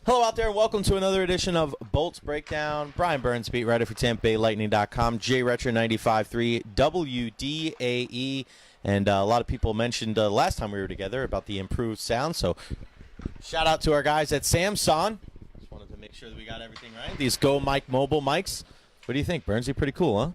Hello out there, and welcome to another edition of Bolts Breakdown. Bryan Burns, beat writer for TampaBayLightning.com, Recher 95.3 WDAE. And a lot of people mentioned last time we were together about the improved sound, so shout out to our guys at Samsung. Just wanted to make sure that we got everything right. These Go Mic mobile mics. What do you think, Burnsy? Pretty cool, huh?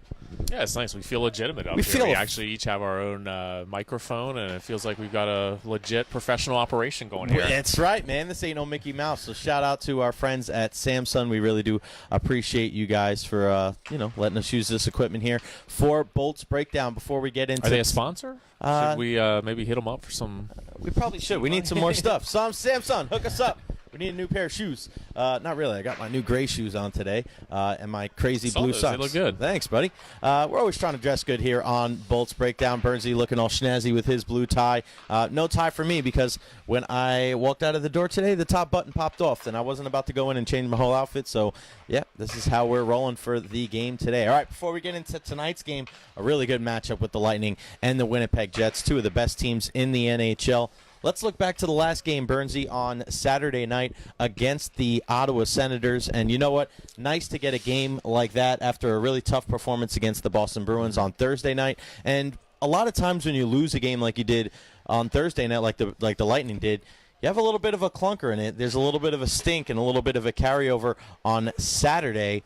Yeah, it's nice. We feel legitimate up here. We actually each have our own microphone, and it feels like we've got a legit professional operation going here. That's right, man. This ain't no Mickey Mouse. So shout out to our friends at Samsung. We really do appreciate you guys for letting us use this equipment here for Bolts Breakdown. Before we get into, are they a sponsor? Should we maybe hit them up for some? We probably should. We need some more stuff. Samsung, hook us up. We need a new pair of shoes. Not really. I got my new gray shoes on today and my crazy blue socks. They look good. Thanks, buddy. We're always trying to dress good here on Bolts Breakdown. Burnsy looking all snazzy with his blue tie. No tie for me because when I walked out of the door today, the top button popped off, and I wasn't about to go in and change my whole outfit. So, yeah, this is how we're rolling for the game today. All right, before we get into tonight's game, a really good matchup with the Lightning and the Winnipeg Jets, two of the best teams in the NHL. Let's look back to the last game, Burnsy, on Saturday night against the Ottawa Senators. And you know what? Nice to get a game like that after a really tough performance against the Boston Bruins on Thursday night. And a lot of times when you lose a game like you did on Thursday night, like the Lightning did, you have a little bit of a clunker in it. There's a little bit of a stink and a little bit of a carryover on Saturday.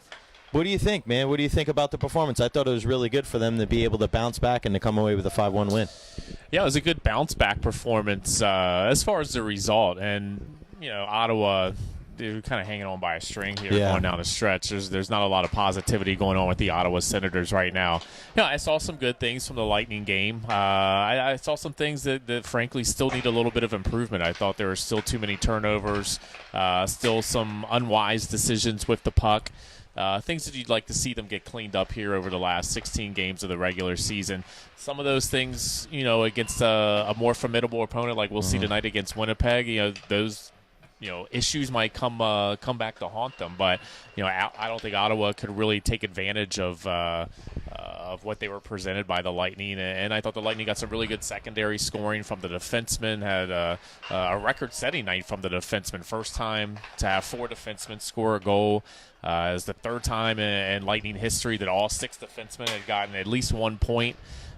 What do you think, man? What do you think about the performance? I thought it was really good for them to be able to bounce back and to come away with a 5-1 win. Yeah, it was a good bounce-back performance as far as the result. And, Ottawa, they're kind of hanging on by a string here going down the stretch. There's not a lot of positivity going on with the Ottawa Senators right now. I saw some good things from the Lightning game. I saw some things that frankly still need a little bit of improvement. I thought there were still too many turnovers, still some unwise decisions with the puck. Things that you'd like to see them get cleaned up here over the last 16 games of the regular season. Some of those things, against a more formidable opponent like we'll see tonight against Winnipeg, those issues might come back to haunt them. But I don't think Ottawa could really take advantage of what they were presented by the Lightning. And I thought the Lightning got some really good secondary scoring from the defensemen. Had a record-setting night from the defensemen. First time to have 4 defensemen score a goal. It's the third time in Lightning history that all 6 defensemen had gotten at least 1 point.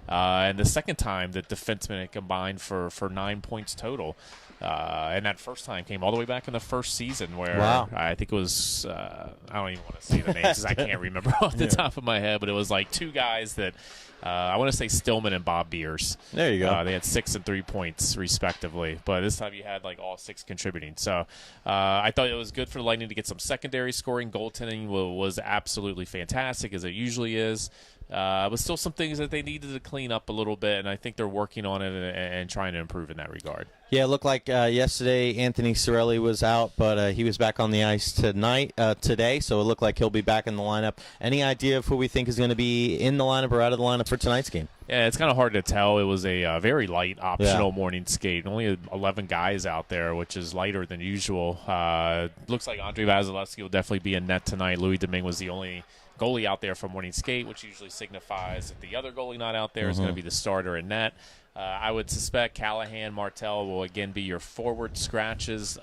And the second time that defensemen had combined for 9 points total. And that first time came all the way back in the first season where I think it was, I don't even want to say the names because I can't remember off the top of my head, but it was like 2 guys that I want to say Stillman and Bob Beers. There you go. They had 6 and 3 points respectively, but this time you had like all 6 contributing. So I thought it was good for the Lightning to get some secondary scoring. Goaltending was absolutely fantastic as it usually is. But still some things that they needed to clean up a little bit, and I think they're working on it and trying to improve in that regard. Yeah, it looked like yesterday Anthony Cirelli was out, but he was back on the ice today, so it looked like he'll be back in the lineup. Any idea of who we think is going to be in the lineup or out of the lineup for tonight's game? Yeah, it's kind of hard to tell. It was a very light optional morning skate. Only 11 guys out there, which is lighter than usual. Looks like Andrei Vasilevsky will definitely be in net tonight. Louis Domingue was the only goalie out there for morning skate, which usually signifies that the other goalie not out there is going to be the starter in net. I would suspect Callahan, Martel will again be your forward scratches.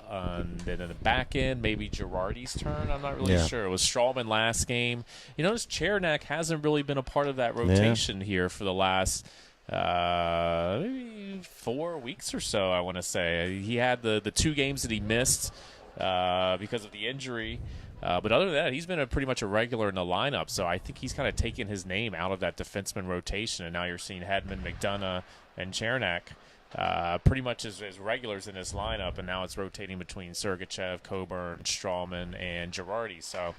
Then in the back end, maybe Girardi's turn. I'm not really sure. It was Strawman last game. You notice Chernak hasn't really been a part of that rotation here for the last maybe 4 weeks or so, I want to say. He had the 2 games that he missed because of the injury. But other than that, he's been pretty much a regular in the lineup. So I think he's kind of taken his name out of that defenseman rotation. And now you're seeing Hedman, McDonough, and Chernak pretty much as regulars in this lineup. And now it's rotating between Sergachev, Coburn, Strawman, and Girardi. So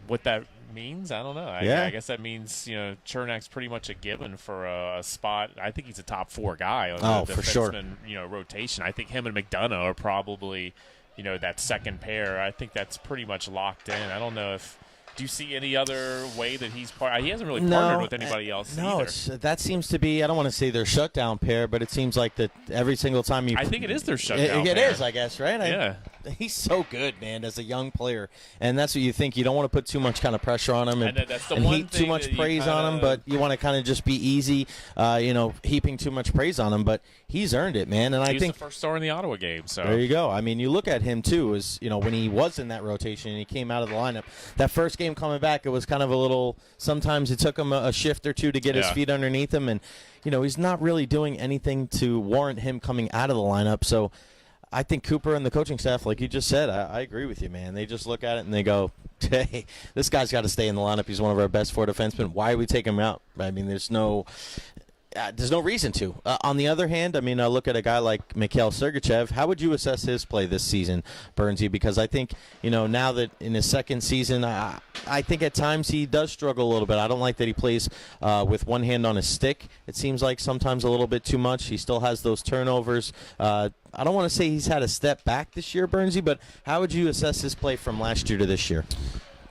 what that means, I don't know. I guess that means Chernak's pretty much a given for a spot. I think he's a top 4 guy on the defenseman rotation. I think him and McDonough are probably that second pair. I think that's pretty much locked in. I don't know if do you see any other way that he's part? He hasn't really partnered with anybody else either. That seems to be, I don't want to say their shutdown pair, but it seems like that every single time you... I think it is their shutdown pair. It is, I guess, right? Yeah. He's so good, man, as a young player, and that's what you think. You don't want to put too much kind of pressure on him and that's the one heap too much praise kinda, on him, but you want to kind of just be easy, heaping too much praise on him. But he's earned it, man, and I think the first star in the Ottawa game. So there you go. I mean, you look at him too, as when he was in that rotation and he came out of the lineup. That first game coming back, it was kind of a little. Sometimes it took him a shift or two to get his feet underneath him, and he's not really doing anything to warrant him coming out of the lineup. So I think Cooper and the coaching staff, like you just said, I agree with you, man. They just look at it and they go, hey, this guy's got to stay in the lineup. He's one of our best four defensemen. Why are we taking him out? I mean, there's no reason to. On the other hand, I mean, I look at a guy like Mikhail Sergachev. How would you assess his play this season, Burnsy? Because I think, now that in his second season, I think at times he does struggle a little bit. I don't like that he plays with one hand on his stick. It seems like sometimes a little bit too much. He still has those turnovers. I don't want to say he's had a step back this year, Burnsy, but how would you assess his play from last year to this year?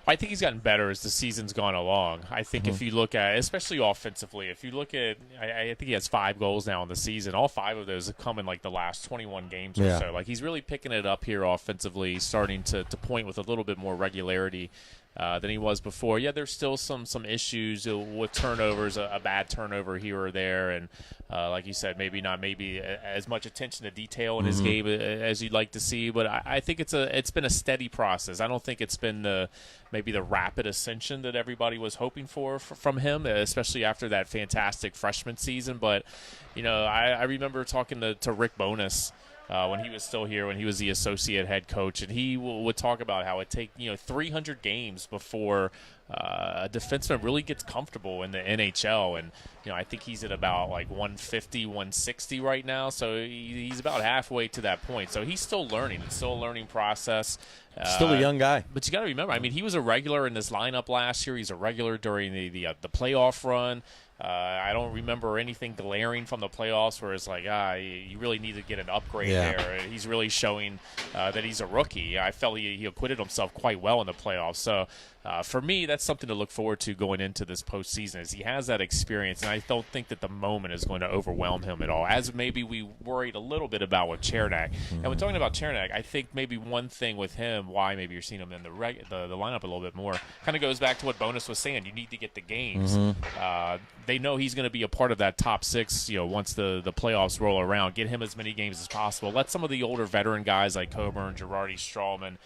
I think he's gotten better as the season's gone along. I think if you look at, especially offensively, if you look at, I think he has 5 goals now in the season. All 5 of those have come in like the last 21 games or so. Like he's really picking it up here offensively, starting to point with a little bit more regularity than he was before. Yeah, there's still some issues with turnovers, a bad turnover here or there, and like you said, maybe not as much attention to detail in his game as you'd like to see. But I think it's been a steady process. I don't think it's been maybe the rapid ascension that everybody was hoping for from him, especially after that fantastic freshman season. But I remember talking to Rick Bowness when he was still here, when he was the associate head coach, and he would talk about how it take 300 games before a defenseman really gets comfortable in the NHL, and I think he's at about like 150, 160 right now, so he's about halfway to that point. So he's still learning. It's still a learning process. Still a young guy. But you got to remember, I mean, he was a regular in this lineup last year. He's a regular during the playoff run. I don't remember anything glaring from the playoffs where it's like, you really need to get an upgrade there. He's really showing that he's a rookie. I felt he acquitted himself quite well in the playoffs. So for me, that's something to look forward to going into this postseason, is he has that experience, and I don't think that the moment is going to overwhelm him at all, as maybe we worried a little bit about with Chernak. And when talking about Chernak, I think maybe one thing with him, why maybe you're seeing him in the lineup a little bit more, kind of goes back to what Bonus was saying. You need to get the games. They know he's going to be a part of that top 6, once the playoffs roll around. Get him as many games as possible. Let some of the older veteran guys like Coburn, Girardi, Strawman,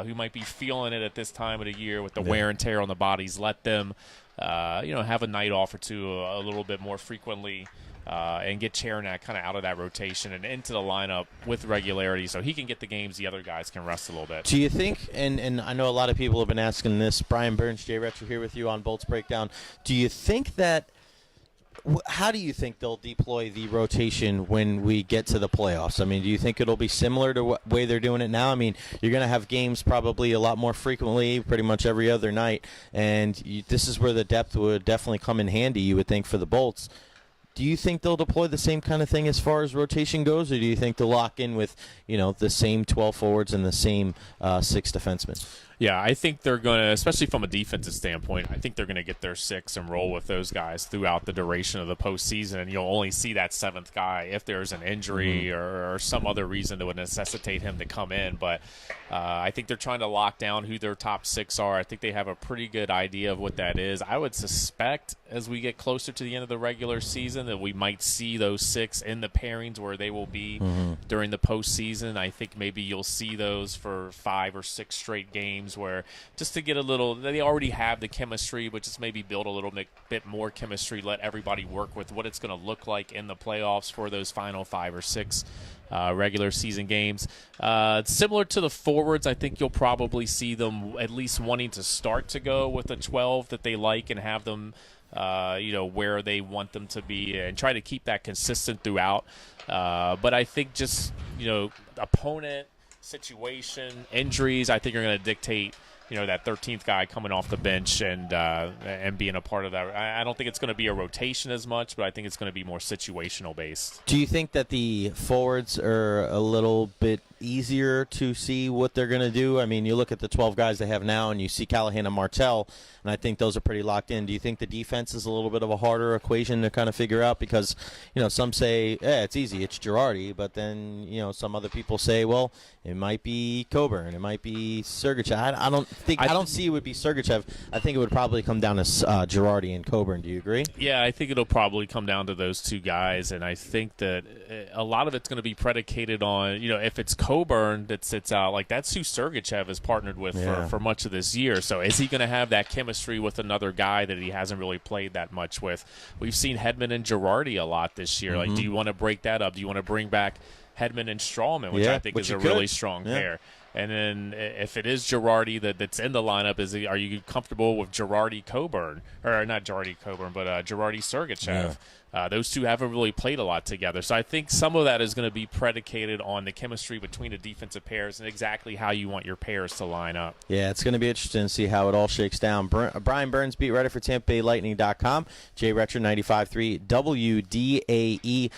who might be feeling it at this time of the year with the wear and tear on the bodies, let them, have a night off or two a little bit more frequently, and get Chernak kind of out of that rotation and into the lineup with regularity so he can get the games the other guys can rest a little bit. Do you think, and I know a lot of people have been asking this, Bryan Burns, Jay Recher here with you on Bolts Breakdown, do you think that, how do you think they'll deploy the rotation when we get to the playoffs? I mean, do you think it'll be similar to the way they're doing it now? I mean, you're going to have games probably a lot more frequently, pretty much every other night, and this is where the depth would definitely come in handy, you would think, for the Bolts. Do you think they'll deploy the same kind of thing as far as rotation goes, or do you think they'll lock in with, the same 12 forwards and the same 6 defensemen? Yeah, I think they're going to, especially from a defensive standpoint, I think they're going to get their 6 and roll with those guys throughout the duration of the postseason. And you'll only see that 7th guy if there's an injury or some other reason that would necessitate him to come in. But I think they're trying to lock down who their top 6 are. I think they have a pretty good idea of what that is. I would suspect as we get closer to the end of the regular season that we might see those 6 in the pairings where they will be during the postseason. I think maybe you'll see those for 5 or 6 straight games, where just to get a little, they already have the chemistry, but just maybe build a little bit more chemistry, let everybody work with what it's going to look like in the playoffs for those final 5 or 6 regular season games. Similar to the forwards, I think you'll probably see them at least wanting to start to go with the 12 that they like and have them where they want them to be and try to keep that consistent throughout. But I think just, opponent, situation, injuries, I think are going to dictate that 13th guy coming off the bench and being a part of that. I don't think it's going to be a rotation as much, but I think it's going to be more situational based. Do you think that the forwards are a little bit easier to see what they're going to do? I mean, you look at the 12 guys they have now, and you see Callahan and Martell, and I think those are pretty locked in. Do you think the defense is a little bit of a harder equation to kind of figure out? Because, some say, it's easy, it's Girardi, but then, some other people say, well, it might be Coburn, it might be Sergachev. I don't see it would be Sergachev. I think it would probably come down to Girardi and Coburn. Do you agree? Yeah, I think it'll probably come down to those two guys, and I think that a lot of it's going to be predicated on, if it's Coburn that sits out, like that's who Sergachev has partnered with for much of this year. So is he going to have that chemistry with another guy that he hasn't really played that much with? We've seen Hedman and Girardi a lot this year. Like, do you want to break that up? Do you want to bring back Hedman and Strawman, which I think is a really strong pair? And then if it is Girardi that's in the lineup, are you comfortable with Girardi Coburn? Or not Girardi Coburn, but Girardi Sergachev? Those two haven't really played a lot together. So I think some of that is going to be predicated on the chemistry between the defensive pairs and exactly how you want your pairs to line up. Yeah, it's going to be interesting to see how it all shakes down. Bryan Burns, beat writer for TampaBayLightning.com. Jay Recher, 95.3 WDAE.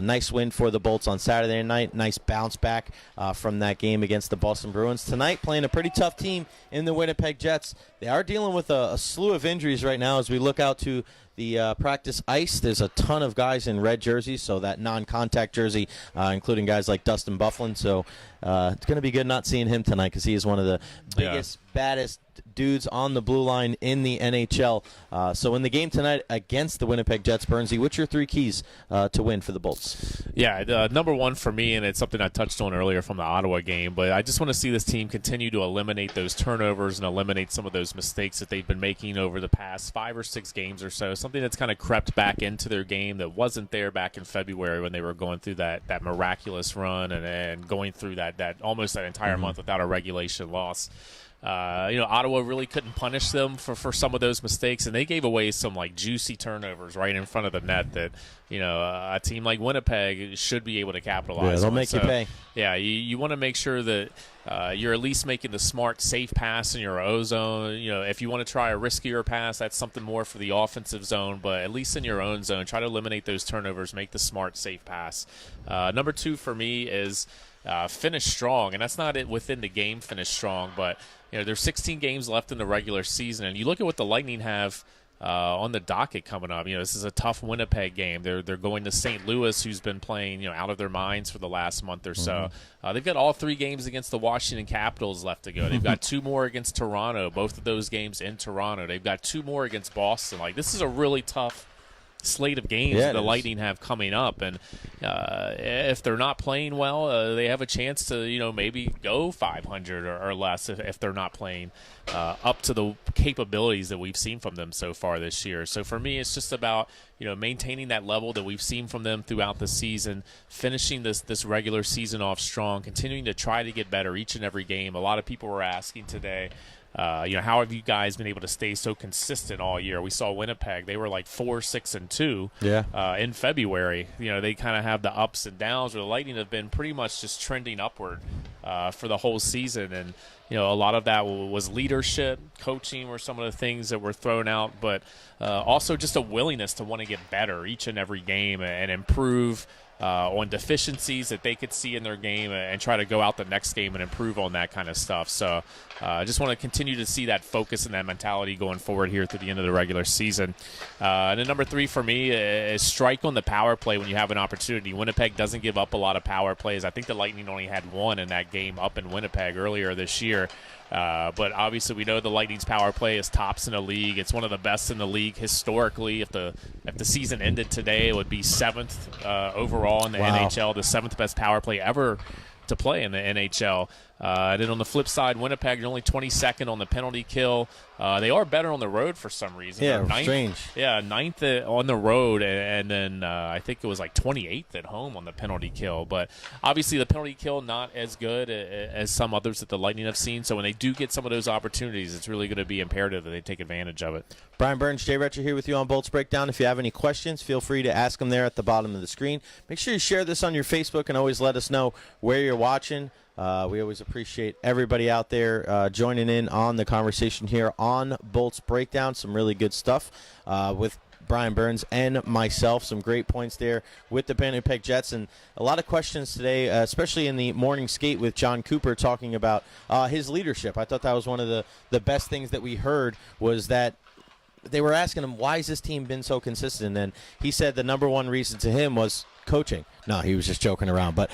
Nice win for the Bolts on Saturday night. Nice bounce back from that game against the Boston Bruins. Tonight, playing a pretty tough team in the Winnipeg Jets. They are dealing with a slew of injuries right now as we look out to the practice ice. There's a ton of guys in red jerseys, so that non-contact jersey, including guys like Dustin Byfuglien. So it's going to be good not seeing him tonight because he is one of the biggest, baddest dudes on the blue line in the NHL. So in the game tonight against the Winnipeg Jets, Burnsy, what's your three keys to win for the Bolts? Yeah, number one for me, and it's something I touched on earlier from the Ottawa game, but I just want to see this team continue to eliminate those turnovers and eliminate some of those mistakes that they've been making over the past 5 or 6 games or so. Something that's kind of crept back into their game that wasn't there back in February when they were going through that miraculous run and going through that almost that entire month without a regulation loss. Ottawa really couldn't punish them for some of those mistakes, and they gave away some juicy turnovers right in front of the net that a team like Winnipeg should be able to capitalize on. Yeah, they'll make you pay. Yeah, you want to make sure that you're at least making the smart, safe pass in your own zone. If you want to try a riskier pass, that's something more for the offensive zone, but at least in your own zone, try to eliminate those turnovers, make the smart, safe pass. Number 2 for me is finish strong, and that's not it within the game, finish strong, but there's 16 games left in the regular season, and you look at what the Lightning have on the docket coming up. This is a tough Winnipeg game. They're going to St. Louis, who's been playing out of their minds for the last month or so. They've got all 3 games against the Washington Capitals left to go. They've got 2 more against Toronto, both of those games in Toronto. They've got 2 more against Boston. This is a really tough slate of games the Lightning have coming up, and if they're not playing well, they have a chance to maybe go 500 or less if they're not playing up to the capabilities that we've seen from them so far this year. So for me, it's just about maintaining that level that we've seen from them throughout the season, finishing this regular season off strong, continuing to try to get better each and every game. A lot of people were asking today, how have you guys been able to stay so consistent all year? We saw Winnipeg; they were 4-6-2 in February. They kind of have the ups and downs. Where the Lightning have been pretty much just trending upward for the whole season, and a lot of that was leadership, coaching were some of the things that were thrown out, but also just a willingness to want to get better each and every game and improve on deficiencies that they could see in their game and try to go out the next game and improve on that kind of stuff. So I just want to continue to see that focus and that mentality going forward here through the end of the regular season. And then number 3 for me is strike on the power play when you have an opportunity. Winnipeg doesn't give up a lot of power plays. I think the Lightning only had 1 in that game up in Winnipeg earlier this year. But obviously we know the Lightning's power play is tops in the league. It's one of the best in the league historically. If the season ended today, it would be 7th overall in the NHL, the 7th best power play ever to play in the NHL. And then on the flip side, Winnipeg are only 22nd on the penalty kill. They are better on the road for some reason. Yeah, strange. Yeah, 9th on the road, and then I think it was 28th at home on the penalty kill. But obviously the penalty kill not as good as some others that the Lightning have seen. So when they do get some of those opportunities, it's really going to be imperative that they take advantage of it. Bryan Burns, Jay Recher here with you on Bolts Breakdown. If you have any questions, feel free to ask them there at the bottom of the screen. Make sure you share this on your Facebook and always let us know where you're watching. We always appreciate everybody out there joining in on the conversation here on Bolts Breakdown. Some really good stuff with Bryan Burns and myself. Some great points there with the Winnipeg Jets, and a lot of questions today, especially in the morning skate with John Cooper talking about his leadership. I thought that was one of the best things that we heard, was that they were asking him, why has this team been so consistent? And he said the number one reason to him was coaching. No, he was just joking around. But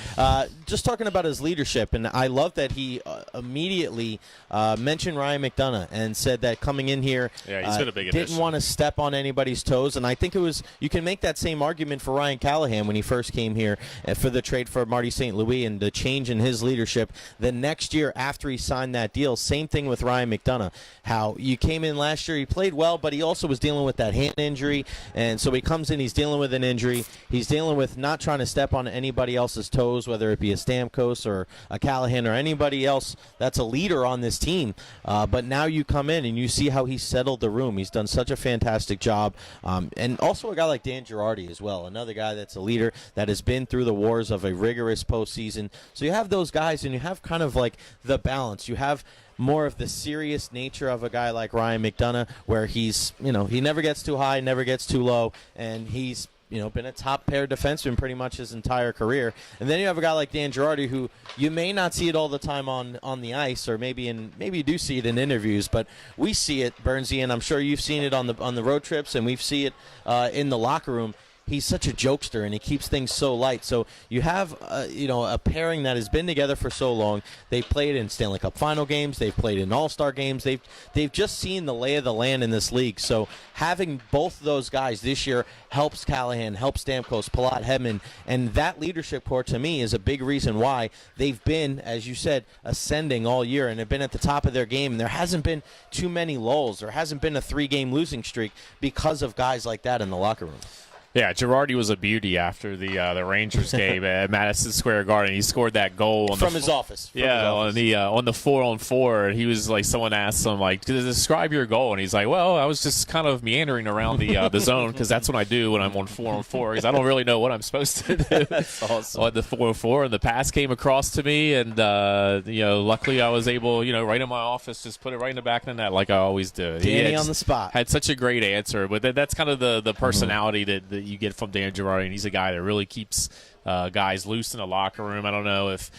just talking about his leadership, and I love that he immediately mentioned Ryan McDonough and said that coming in here, he's been a big didn't addition. want to step on anybody's toes. And I think you can make that same argument for Ryan Callahan when he first came here for the trade for Marty St. Louis and the change in his leadership. The next year after he signed that deal, same thing with Ryan McDonough. How you came in last year, he played well, but he also was dealing with that hand injury. And so he comes in, he's dealing with an injury. He's dealing with not trying to step on anybody else's toes, whether it be a Stamkos or a Callahan or anybody else that's a leader on this team. But now you come in and you see how he settled the room. He's done such a fantastic job. And also a guy like Dan Girardi as well, another guy that's a leader that has been through the wars of a rigorous postseason. So you have those guys, and you have kind of like the balance. You have more of the serious nature of a guy like Ryan McDonough, where he's, he never gets too high, never gets too low, and he's been a top pair defenseman pretty much his entire career. And then you have a guy like Dan Girardi, who you may not see it all the time on the ice, or maybe you do see it in interviews, but we see it, Burnsy, and I'm sure you've seen it on the road trips, and we've seen it in the locker room. He's such a jokester, and he keeps things so light. So you have, a pairing that has been together for so long. They've played in Stanley Cup final games. They've played in All-Star games. They've just seen the lay of the land in this league. So having both of those guys this year helps Callahan, helps Stamkos, Palat, Hedman, and that leadership core to me is a big reason why they've been, as you said, ascending all year and have been at the top of their game. And there hasn't been too many lulls. There hasn't been a 3-game losing streak because of guys like that in the locker room. Yeah, Girardi was a beauty after the Rangers game at Madison Square Garden. He scored that goal from his office. On the 4-on-4. He was like, someone asked him like, describe your goal, and he's like, well, I was just kind of meandering around the zone, because that's what I do when I'm on 4-on-4, because I don't really know what I'm supposed to do. That's awesome. On the 4-on-4, and the pass came across to me, and luckily I was able, right in my office, just put it right in the back of the net like I always do. Danny on the spot. Had such a great answer, but that's kind of the personality that you get from Dan Girardi, and he's a guy that really keeps guys loose in the locker room. I don't know if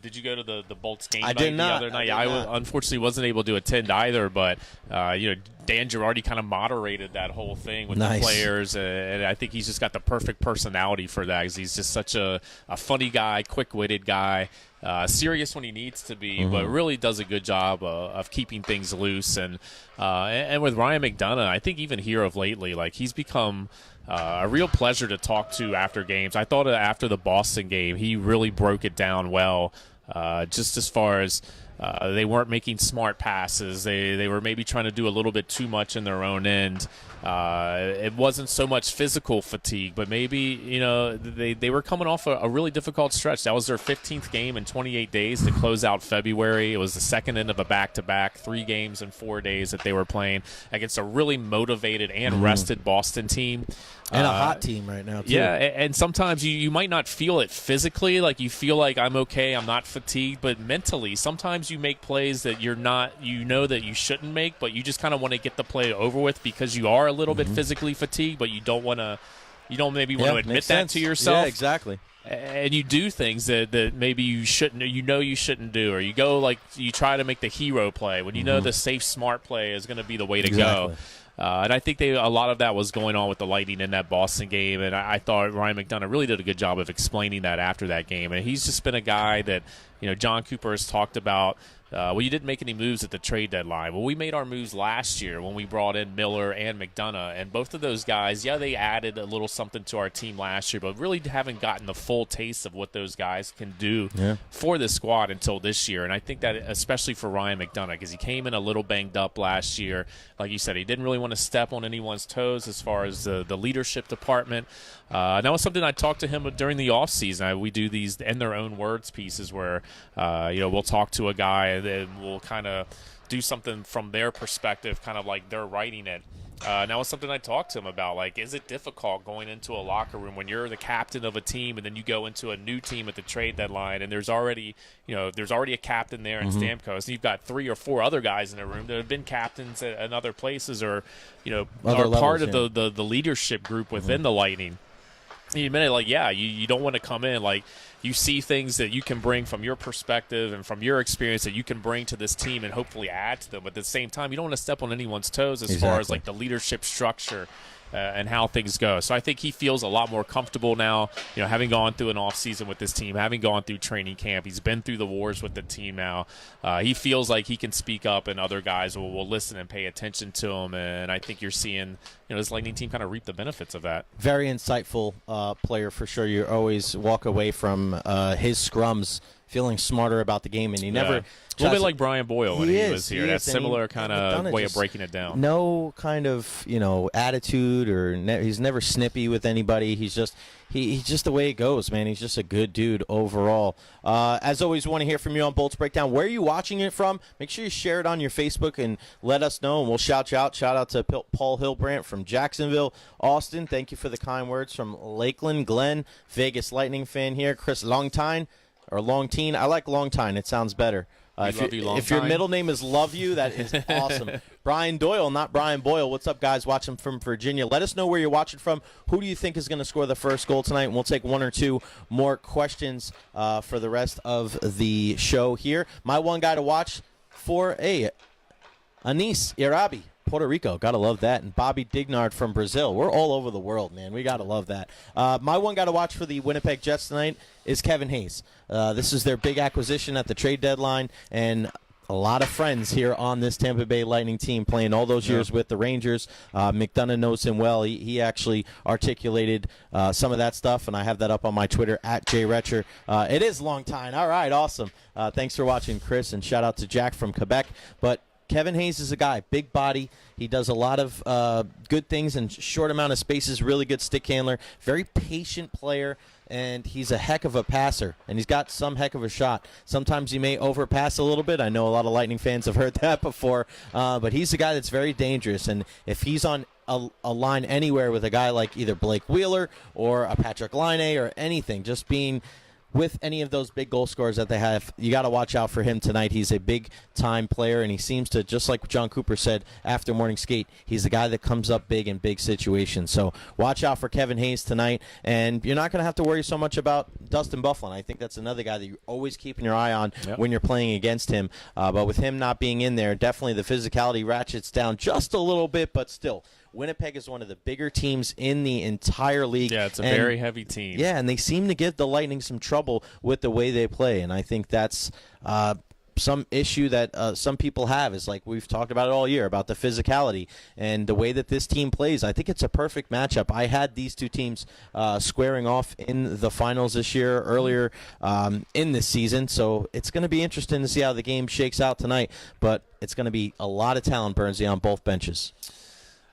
did you go to the Bolts game I night did not. the other night? I unfortunately wasn't able to attend either, but Dan Girardi kind of moderated that whole thing with the players, and I think he's just got the perfect personality for that, because he's just such a funny guy, quick-witted guy, serious when he needs to be, but really does a good job of keeping things loose. And with Ryan McDonough, I think even here of lately, like, he's become a real pleasure to talk to after games. I thought after the Boston game, he really broke it down well, just as far as they weren't making smart passes. They were maybe trying to do a little bit too much in their own end. It wasn't so much physical fatigue, but maybe, they were coming off a really difficult stretch. That was their 15th game in 28 days to close out February. It was the second end of a back-to-back, 3 games in 4 days that they were playing against a really motivated and rested Boston team. And a hot team right now, too. Yeah, and sometimes you might not feel it physically, like you feel like I'm okay, I'm not fatigued, but mentally, sometimes you make plays that that you shouldn't make, but you just kind of want to get the play over with because you are a little bit physically fatigued, but you don't maybe want to admit that to yourself. Yeah, exactly. And you do things that maybe you shouldn't, you shouldn't do, or you try to make the hero play when you know the safe, smart play is going to be the way to go. And I think a lot of that was going on with the Lightning in that Boston game, and I thought Ryan McDonough really did a good job of explaining that after that game. And he's just been a guy that, John Cooper has talked about. You didn't make any moves at the trade deadline. Well, we made our moves last year when we brought in Miller and McDonough, and both of those guys, they added a little something to our team last year, but really haven't gotten the full taste of what those guys can do for this squad until this year. And I think that especially for Ryan McDonough, because he came in a little banged up last year. Like you said, he didn't really want to step on anyone's toes as far as the leadership department. That was something I talked to him during the offseason. We do these in their own words pieces where, we'll talk to a guy and then we'll kind of do something from their perspective, kind of like they're writing it. Now it's something I talked to him about. Like, is it difficult going into a locker room when you're the captain of a team and then you go into a new team at the trade deadline and there's already a captain there in Stamkos, and you've got 3 or 4 other guys in the room that have been captains at other places or, Other are part levels, of the leadership group within the Lightning. You admit it, like, yeah, you don't want to come in like you see things that you can bring from your perspective and from your experience that you can bring to this team and hopefully add to them. But at the same time, you don't want to step on anyone's toes as far as like the leadership structure and how things go. So I think he feels a lot more comfortable now, having gone through an offseason with this team, having gone through training camp. He's been through the wars with the team now. He feels like he can speak up and other guys will listen and pay attention to him. And I think you're seeing this Lightning team kind of reap the benefits of that. Very insightful player for sure. You always walk away from his scrums feeling smarter about the game, and he never. A little bit like Brian Boyle when he was here. That similar kind of way of breaking it down. No kind of attitude or he's never snippy with anybody. He's just the way it goes, man. He's just a good dude overall. As always, we want to hear from you on Bolts Breakdown. Where are you watching it from? Make sure you share it on your Facebook and let us know, and we'll shout you out. Shout out to Paul Hilbrandt from Jacksonville, Austin. Thank you for the kind words from Lakeland, Glenn, Vegas Lightning fan here. Chris Longtine. Or Longtine. I like Longtine. It sounds better. If your middle name is Love You, that is awesome. Brian Doyle, not Brian Boyle. What's up, guys? Watching from Virginia. Let us know where you're watching from. Who do you think is going to score the first goal tonight? And we'll take 1 or 2 more questions for the rest of the show here. My one guy to watch for Anis Irabi. Puerto Rico, gotta love that, and Bobby Dignard from Brazil. We're all over the world, man. We gotta love that. My one guy to watch for the Winnipeg Jets tonight is Kevin Hayes. This is their big acquisition at the trade deadline, and a lot of friends here on this Tampa Bay Lightning team playing all those years with the Rangers. McDonough knows him well. He actually articulated some of that stuff, and I have that up on my Twitter, @JRecher. It is long time. All right, awesome. Thanks for watching, Chris, and shout out to Jack from Quebec. But Kevin Hayes is a guy, big body. He does a lot of good things in short amount of spaces, really good stick handler, very patient player, and he's a heck of a passer, and he's got some heck of a shot. Sometimes he may overpass a little bit. I know a lot of Lightning fans have heard that before, but he's a guy that's very dangerous, and if he's on a line anywhere with a guy like either Blake Wheeler or a Patrick Laine or anything, just being with any of those big goal scorers that they have, you got to watch out for him tonight. He's a big-time player, and he seems to, just like John Cooper said after morning skate, he's the guy that comes up big in big situations. So watch out for Kevin Hayes tonight, and you're not going to have to worry so much about Dustin Byfuglien. I think that's another guy that you're always keeping your eye on when you're playing against him. But with him not being in there, definitely the physicality ratchets down just a little bit, but still. Winnipeg is one of the bigger teams in the entire league. Yeah, it's a very heavy team. Yeah, and they seem to give the Lightning some trouble with the way they play, and I think that's some issue that some people have is like we've talked about it all year about the physicality and the way that this team plays. I think it's a perfect matchup. I had these two teams squaring off in the finals this year, earlier in this season, so it's going to be interesting to see how the game shakes out tonight, but it's going to be a lot of talent, Bernsey, on both benches.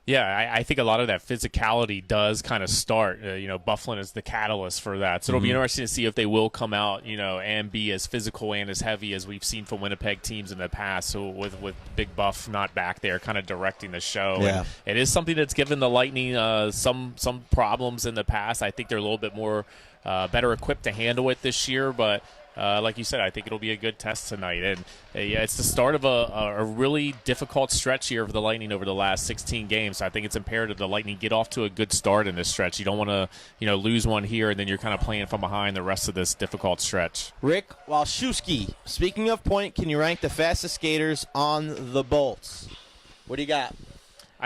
Yeah, I think a lot of that physicality does kind of start. Byfuglien is the catalyst for that. So it'll be interesting to see if they will come out, and be as physical and as heavy as we've seen from Winnipeg teams in the past. So with Big Buff not back there, kind of directing the show. Yeah. And it is something that's given the Lightning some problems in the past. I think they're a little bit more better equipped to handle it this year, but. Like you said, I think it'll be a good test tonight. And it's the start of a really difficult stretch here for the Lightning over the last 16 games. So I think it's imperative the Lightning get off to a good start in this stretch. You don't want to lose one here and then you're kind of playing from behind the rest of this difficult stretch. Rick Walszewski, speaking of point, can you rank the fastest skaters on the Bolts? What do you got?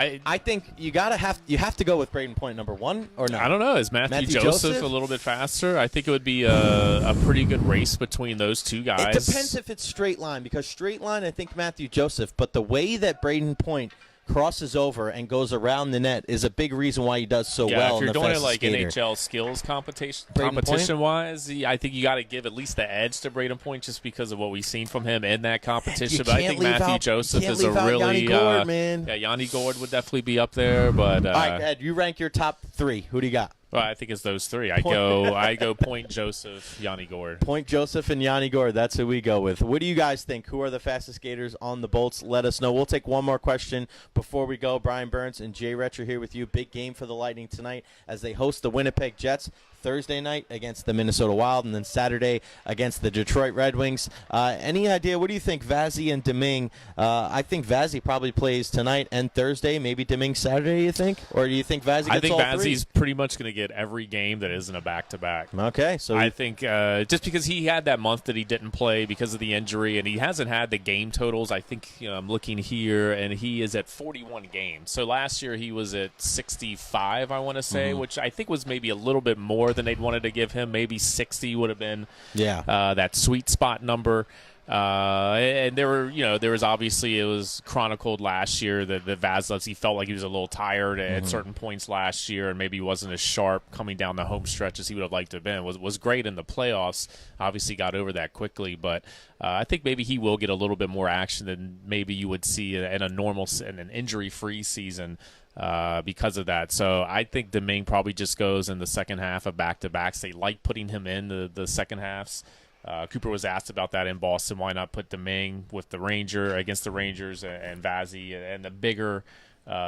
I think you have to go with Braden Point number 1 or no? I don't know. Is Matthew Joseph a little bit faster? I think it would be a pretty good race between those two guys. It depends if it's straight line, because straight line I think Matthew Joseph, but the way that Braden Point crosses over and goes around the net is a big reason why he does so well. If you're doing it like skater. NHL skills competition-wise, I think you got to give at least the edge to Braden Point just because of what we've seen from him in that competition. But I think Matthew Joseph is a really Yanni Gourde, man. Yeah, Yanni Gourde would definitely be up there. But all right, Ed, you rank your top 3. Who do you got? Well, I think it's those three. I go Point, Joseph, Yanni Gord. Point Joseph and Yanni Gord. That's who we go with. What do you guys think? Who are the fastest skaters on the Bolts? Let us know. We'll take one more question before we go. Bryan Burns and Jay Recher here with you. Big game for the Lightning tonight as they host the Winnipeg Jets Thursday night against the Minnesota Wild, and then Saturday against the Detroit Red Wings. Any idea? What do you think, Vazzy and Domingue? I think Vazzy probably plays tonight and Thursday, maybe Domingue Saturday, you think? Or do you think Vazzy gets all three? I think Vazzy's pretty much going to get every game that isn't a back-to-back. Okay. So I think just because he had that month that he didn't play because of the injury, and he hasn't had the game totals. I think I'm looking here, and he is at 41 games. So last year he was at 65, I want to say, which I think was maybe a little bit more than they'd wanted to give him. Maybe 60 would have been that sweet spot number. And there was obviously, it was chronicled last year that Vasilevsky, he felt like he was a little tired at certain points last year, and maybe he wasn't as sharp coming down the home stretch as he would have liked to have been. Was great in the playoffs. Obviously got over that quickly, but I think maybe he will get a little bit more action than maybe you would see in an injury-free season. Because of that. So I think Domingue probably just goes in the second half of back-to-backs. They like putting him in the second halves. Cooper was asked about that in Boston. Why not put Domingue with the against the Rangers and Vazzy and the bigger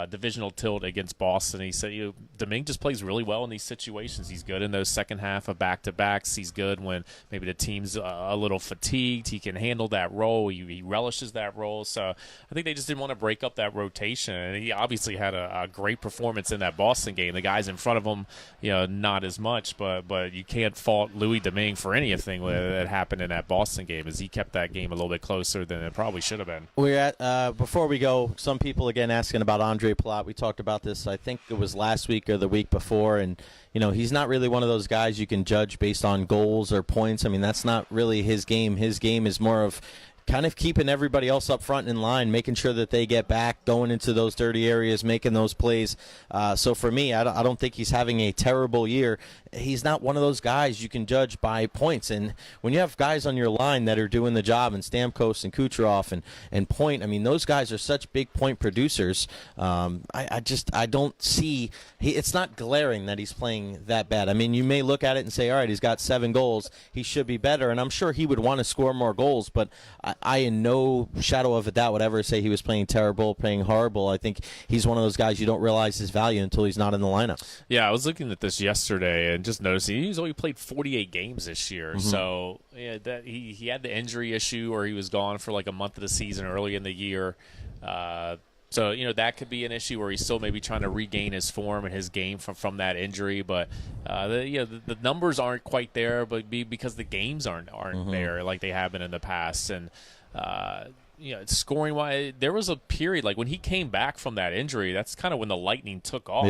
divisional tilt against Boston? He said, Domingue just plays really well in these situations. He's good in those second half of back-to-backs. He's good when maybe the team's a little fatigued. He can handle that role. He relishes that role. So I think they just didn't want to break up that rotation. And he obviously had a great performance in that Boston game. The guys in front of him, not as much, but you can't fault Louis Domingue for anything that happened in that Boston game, as he kept that game a little bit closer than it probably should have been. We're at before we go, some people again asking about Andre Palat. We talked about this, I think it was last week or the week before, and he's not really one of those guys you can judge based on goals or points. I mean, that's not really his game. His game is more of kind of keeping everybody else up front in line, making sure that they get back, going into those dirty areas, making those plays. So for me, I don't think he's having a terrible year. He's not one of those guys you can judge by points. And when you have guys on your line that are doing the job, and Stamkos and Kucherov and Point, I mean, those guys are such big point producers. I don't see it's not glaring that he's playing that bad. I mean, you may look at it and say, all right, he's got 7 goals. He should be better. And I'm sure he would want to score more goals, but I in no shadow of a doubt would ever say he was playing terrible, playing horrible. I think he's one of those guys you don't realize his value until he's not in the lineup. Yeah, I was looking at this yesterday and just noticing he's only played 48 games this year. So that he had the injury issue, or he was gone for like a month of the season early in the year. So, that could be an issue where he's still maybe trying to regain his form and his game from that injury. But, the numbers aren't quite there, but because the games aren't there like they have been in the past. And, scoring-wise, there was a period, like when he came back from that injury, that's kind of when the Lightning took off.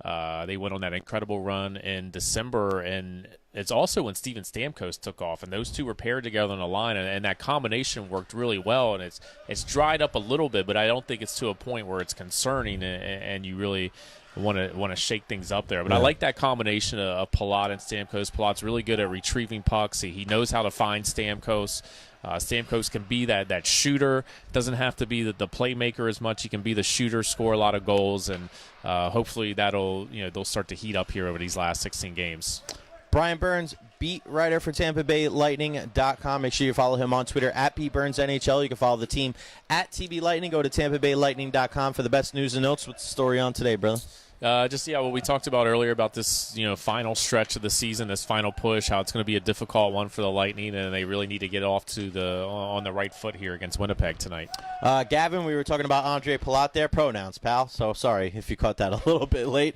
Yeah. They went on that incredible run in December, and it's also when Steven Stamkos took off, and those two were paired together on the line, and that combination worked really well. And it's dried up a little bit, but I don't think it's to a point where it's concerning, and you really want to shake things up there. But I like that combination of Palat and Stamkos. Palat's really good at retrieving pucks. He knows how to find Stamkos. Stamkos can be that shooter. Doesn't have to be the playmaker as much. He can be the shooter, score a lot of goals, and hopefully they'll start to heat up here over these last 16 games. Bryan Burns, beat writer for TampaBayLightning.com. Make sure you follow him on Twitter at PBurnsNHL. You can follow the team at TB Lightning. Go to TampaBayLightning.com for the best news and notes. What's the story on today, brother? What we talked about earlier about this, final stretch of the season, this final push, how it's going to be a difficult one for the Lightning, and they really need to get off on the right foot here against Winnipeg tonight. Gavin, we were talking about Andre Palat there. Pronouns, pal. So sorry if you caught that a little bit late.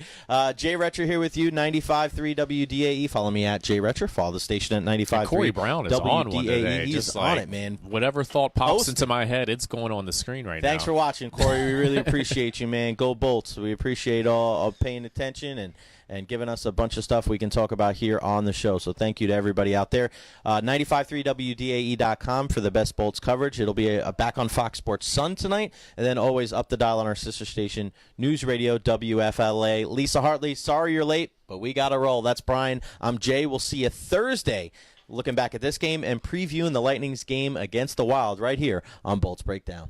Jay Recher here with you, 95.3 WDAE. Follow me at Jay Recher. Follow the station at 95.3 Corey Brown is WDAE. on one today. He's just on it, man. Whatever thought pops into my head, it's going on the screen right now. Thanks for watching, Corey. We really appreciate you, man. Go Bolts. We appreciate all of paying attention and giving us a bunch of stuff we can talk about here on the show. So thank you to everybody out there. 95.3 WDAE.com for the best Bolts coverage. It'll be back on Fox Sports Sun tonight, and then always up the dial on our sister station, News Radio WFLA. Lisa Hartley, sorry you're late, but we got to roll. That's Bryan. I'm Jay. We'll see you Thursday, looking back at this game and previewing the Lightning's game against the Wild right here on Bolts Breakdown.